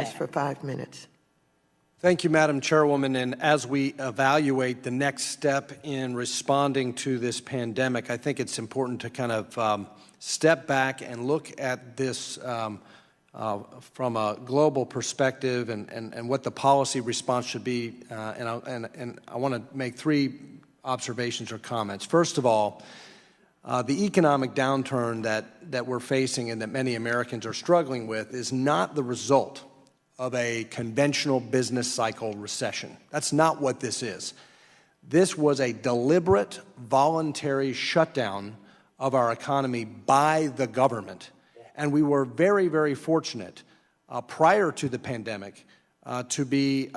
For 5 minutes. Thank you, Madam Chairwoman. And as we evaluate the next step in responding to this pandemic, I think it's important to kind of step back and look at this from a global perspective and what the policy response should be. And I want to make 3 observations or comments. First of all, the economic downturn that we're facing and that many Americans are struggling with is not the result of a conventional business cycle recession. That's not what this is. This was a deliberate, voluntary shutdown of our economy by the government. And we were very, very fortunate prior to the pandemic to be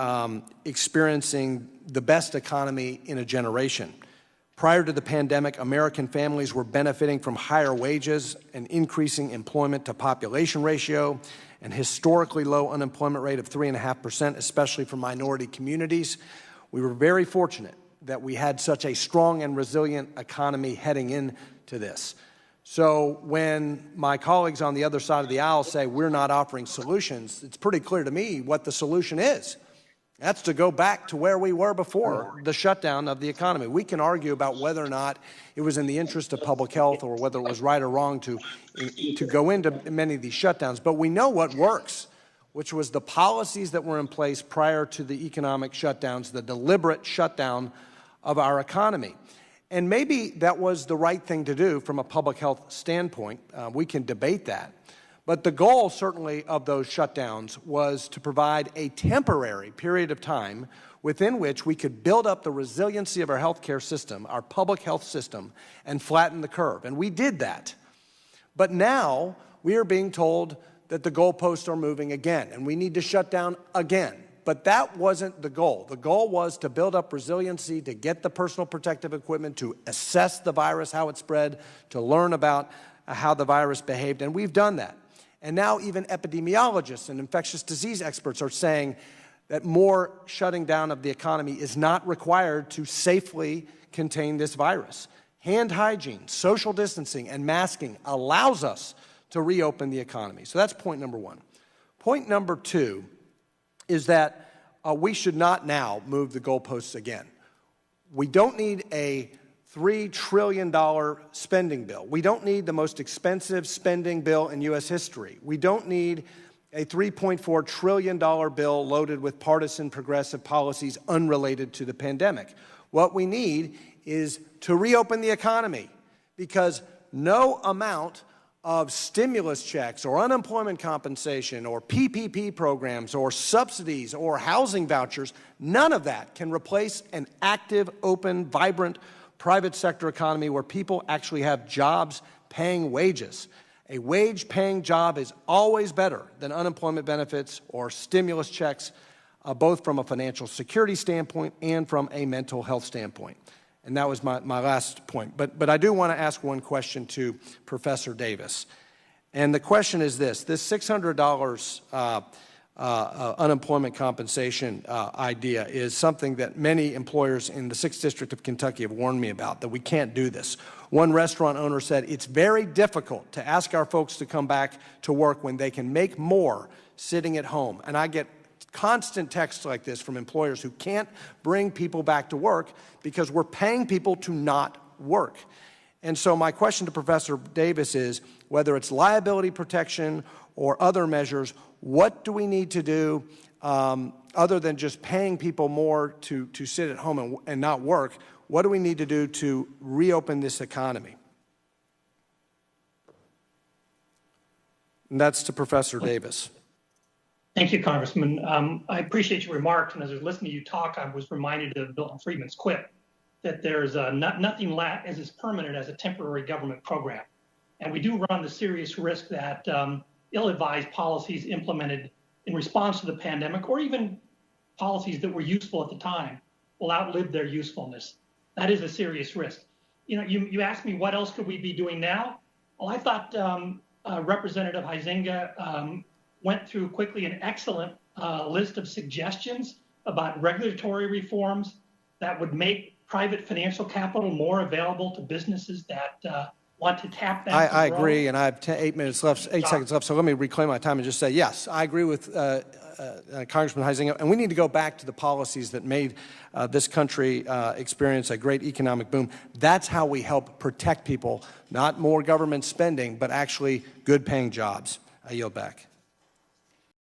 experiencing the best economy in a generation. Prior to the pandemic, American families were benefiting from higher wages, an increasing employment to population ratio, an historically low unemployment rate of 3.5%, especially for minority communities. We were very fortunate that we had such a strong and resilient economy heading into this. So when my colleagues on the other side of the aisle say we're not offering solutions, it's pretty clear to me what the solution is. That's to go back to where we were before the shutdown of the economy. We can argue about whether or not it was in the interest of public health or whether it was right or wrong to go into many of these shutdowns, but we know what works, which was the policies that were in place prior to the economic shutdowns, the deliberate shutdown of our economy. And maybe that was the right thing to do from a public health standpoint. We can debate that. But the goal, certainly, of those shutdowns was to provide a temporary period of time within which we could build up the resiliency of our healthcare system, our public health system, and flatten the curve. And we did that. But now we are being told that the goalposts are moving again, and we need to shut down again. But that wasn't the goal. The goal was to build up resiliency, to get the personal protective equipment, to assess the virus, how it spread, to learn about how the virus behaved, and we've done that. And now even epidemiologists and infectious disease experts are saying that more shutting down of the economy is not required to safely contain this virus. Hand hygiene, social distancing, and masking allows us to reopen the economy. So that's point number 1. Point number 2 is that we should not now move the goalposts again. We don't need a $3 trillion spending bill. We don't need the most expensive spending bill in U.S. history. We don't need a $3.4 trillion bill loaded with partisan progressive policies unrelated to the pandemic. What we need is to reopen the economy, because no amount of stimulus checks or unemployment compensation or PPP programs or subsidies or housing vouchers, none of that can replace an active, open, vibrant private sector economy where people actually have jobs paying wages. A wage-paying job is always better than unemployment benefits or stimulus checks, both from a financial security standpoint and from a mental health standpoint. And that was my last point. But I do want to ask one question to Professor Davis. And the question is this $600 unemployment compensation idea is something that many employers in the 6th District of Kentucky have warned me about, that we can't do this. One restaurant owner said, it's very difficult to ask our folks to come back to work when they can make more sitting at home. And I get constant texts like this from employers who can't bring people back to work because we're paying people to not work. And so my question to Professor Davis is, whether it's liability protection or other measures, what do we need to do other than just paying people more to sit at home and not work? What do we need to do to reopen this economy? And that's to Professor Davis. Thank you, Congressman. I appreciate your remarks, and as I was listening to you talk, I was reminded of Milton Friedman's quip that there's nothing as is permanent as a temporary government program. And we do run the serious risk that ill-advised policies implemented in response to the pandemic, or even policies that were useful at the time, will outlive their usefulness. That is a serious risk. You know, you asked me what else could we be doing now? Well, I thought Representative Huizenga went through quickly an excellent list of suggestions about regulatory reforms that would make private financial capital more available to businesses that want to tap that. I agree, and I have 8 seconds left, so let me reclaim my time and just say, yes, I agree with Congressman Huizenga, and we need to go back to the policies that made this country experience a great economic boom. That's how we help protect people, not more government spending, but actually good-paying jobs. I yield back.